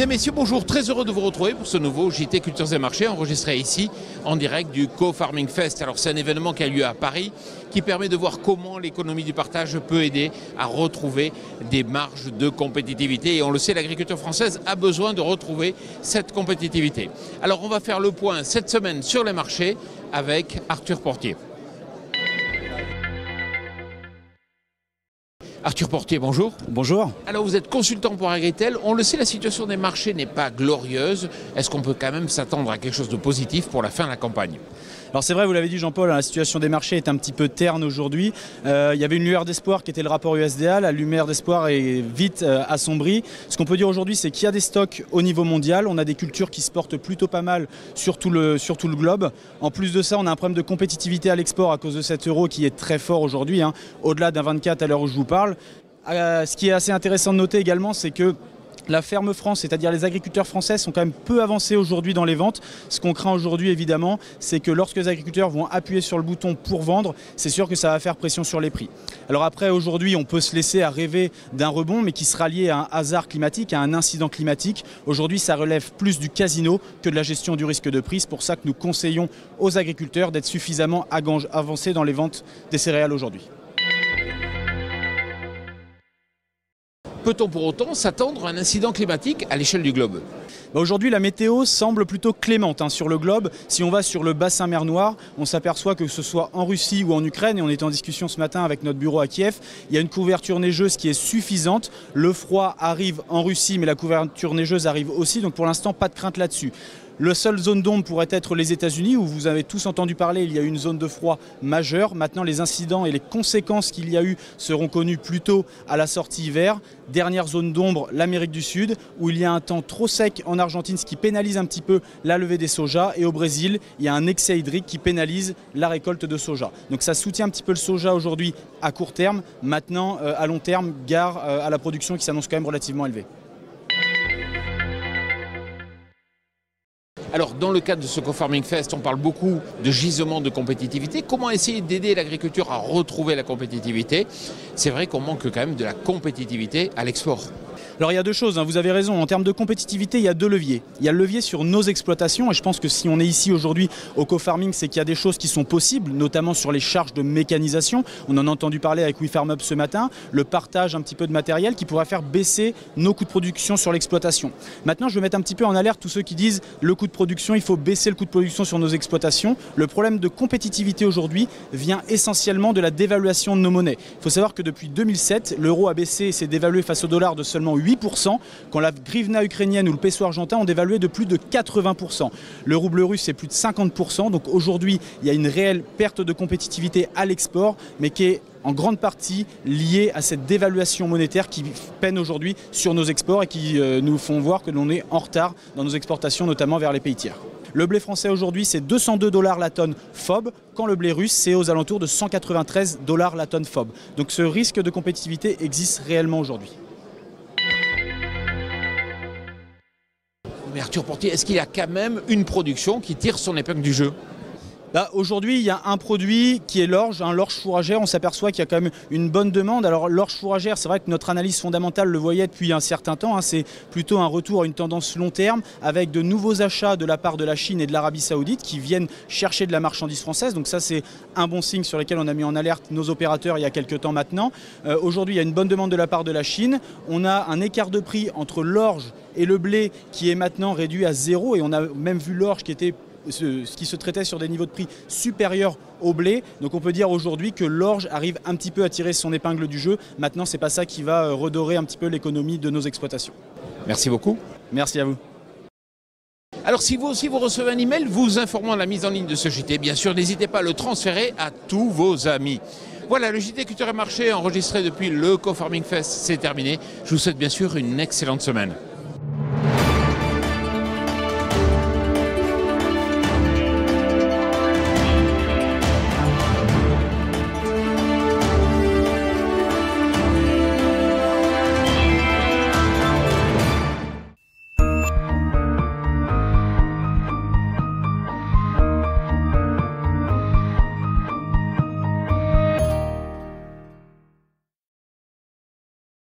Mesdames, Messieurs, bonjour, très heureux de vous retrouver pour ce nouveau JT Cultures et Marchés enregistré ici en direct du Co-Farming Fest. Alors c'est un événement qui a lieu à Paris qui permet de voir comment l'économie du partage peut aider à retrouver des marges de compétitivité. Et on le sait, l'agriculture française a besoin de retrouver cette compétitivité. Alors on va faire le point cette semaine sur les marchés avec Arthur Portier. Arthur Portier, bonjour. Bonjour. Alors vous êtes consultant pour Agritel. On le sait, la situation des marchés n'est pas glorieuse. Est-ce qu'on peut quand même s'attendre à quelque chose de positif pour la fin de la campagne ? Alors c'est vrai, vous l'avez dit Jean-Paul, la situation des marchés est un petit peu terne aujourd'hui. Il y avait une lueur d'espoir qui était le rapport USDA. La lumière d'espoir est vite assombrie. Ce qu'on peut dire aujourd'hui, c'est qu'il y a des stocks au niveau mondial. On a des cultures qui se portent plutôt pas mal sur tout le globe. En plus de ça, on a un problème de compétitivité à l'export à cause de cet euro qui est très fort aujourd'hui, au-delà d'un 24 à l'heure où je vous parle. Ce qui est assez intéressant de noter également, c'est que la ferme France, c'est-à-dire les agriculteurs français, sont quand même peu avancés aujourd'hui dans les ventes. Ce qu'on craint aujourd'hui, évidemment, c'est que lorsque les agriculteurs vont appuyer sur le bouton pour vendre, c'est sûr que ça va faire pression sur les prix. Alors après, aujourd'hui, on peut se laisser à rêver d'un rebond, mais qui sera lié à un hasard climatique, à un incident climatique. Aujourd'hui, ça relève plus du casino que de la gestion du risque de prix. C'est pour ça que nous conseillons aux agriculteurs d'être suffisamment avancés dans les ventes des céréales aujourd'hui. Peut-on pour autant s'attendre à un incident climatique à l'échelle du globe ? Aujourd'hui, la météo semble plutôt clémente sur le globe. Si on va sur le bassin mer Noire, on s'aperçoit que ce soit en Russie ou en Ukraine, et on était en discussion ce matin avec notre bureau à Kiev, il y a une couverture neigeuse qui est suffisante. Le froid arrive en Russie, mais la couverture neigeuse arrive aussi, donc pour l'instant, pas de crainte là-dessus. La seule zone d'ombre pourrait être les États-Unis, où vous avez tous entendu parler, il y a eu une zone de froid majeure. Maintenant, les incidents et les conséquences qu'il y a eu seront connus plus tôt à la sortie hiver. Dernière zone d'ombre, l'Amérique du Sud, où il y a un temps trop sec en Argentine, ce qui pénalise un petit peu la levée des sojas. Et au Brésil, il y a un excès hydrique qui pénalise la récolte de soja. Donc ça soutient un petit peu le soja aujourd'hui à court terme. Maintenant, à long terme, gare à la production qui s'annonce quand même relativement élevée. Alors, dans le cadre de ce Co-Farming Fest, on parle beaucoup de gisement de compétitivité. Comment essayer d'aider l'agriculture à retrouver la compétitivité ? C'est vrai qu'on manque quand même de la compétitivité à l'export. Alors il y a deux choses, vous avez raison, en termes de compétitivité, il y a deux leviers. Il y a le levier sur nos exploitations, et je pense que si on est ici aujourd'hui au co-farming, c'est qu'il y a des choses qui sont possibles, notamment sur les charges de mécanisation. On en a entendu parler avec WeFarmUp ce matin, le partage un petit peu de matériel qui pourra faire baisser nos coûts de production sur l'exploitation. Maintenant, je vais mettre un petit peu en alerte tous ceux qui disent le coût de production, il faut baisser le coût de production sur nos exploitations. Le problème de compétitivité aujourd'hui vient essentiellement de la dévaluation de nos monnaies. Il faut savoir que depuis 2007, l'euro a baissé et s'est dévalué face au dollar de seulement 8%, quand la grivna ukrainienne ou le peso argentin ont dévalué de plus de 80%. Le rouble russe, c'est plus de 50%. Donc aujourd'hui, il y a une réelle perte de compétitivité à l'export, mais qui est en grande partie liée à cette dévaluation monétaire qui peine aujourd'hui sur nos exports et qui nous font voir que l'on est en retard dans nos exportations, notamment vers les pays tiers. Le blé français aujourd'hui, c'est 202 $ la tonne FOB, quand le blé russe, c'est aux alentours de 193 $ la tonne FOB. Donc ce risque de compétitivité existe réellement aujourd'hui. Mais Arthur Portier, est-ce qu'il y a quand même une production qui tire son épingle du jeu ? Aujourd'hui, il y a un produit qui est l'orge, l'orge fourragère. On s'aperçoit qu'il y a quand même une bonne demande. Alors l'orge fourragère, c'est vrai que notre analyse fondamentale le voyait depuis un certain temps. C'est plutôt un retour à une tendance long terme avec de nouveaux achats de la part de la Chine et de l'Arabie Saoudite qui viennent chercher de la marchandise française. Donc ça, c'est un bon signe sur lequel on a mis en alerte nos opérateurs il y a quelques temps maintenant. Aujourd'hui, il y a une bonne demande de la part de la Chine. On a un écart de prix entre l'orge et le blé qui est maintenant réduit à 0. Et on a même vu l'orge qui était ce qui se traitait sur des niveaux de prix supérieurs au blé. Donc on peut dire aujourd'hui que l'orge arrive un petit peu à tirer son épingle du jeu. Maintenant, c'est pas ça qui va redorer un petit peu l'économie de nos exploitations. Merci beaucoup. Merci à vous. Alors si vous aussi vous recevez un email vous informant de la mise en ligne de ce JT, bien sûr, n'hésitez pas à le transférer à tous vos amis. Voilà, le JT Cultures et Marchés enregistré depuis le Co-Farming Fest, c'est terminé. Je vous souhaite bien sûr une excellente semaine.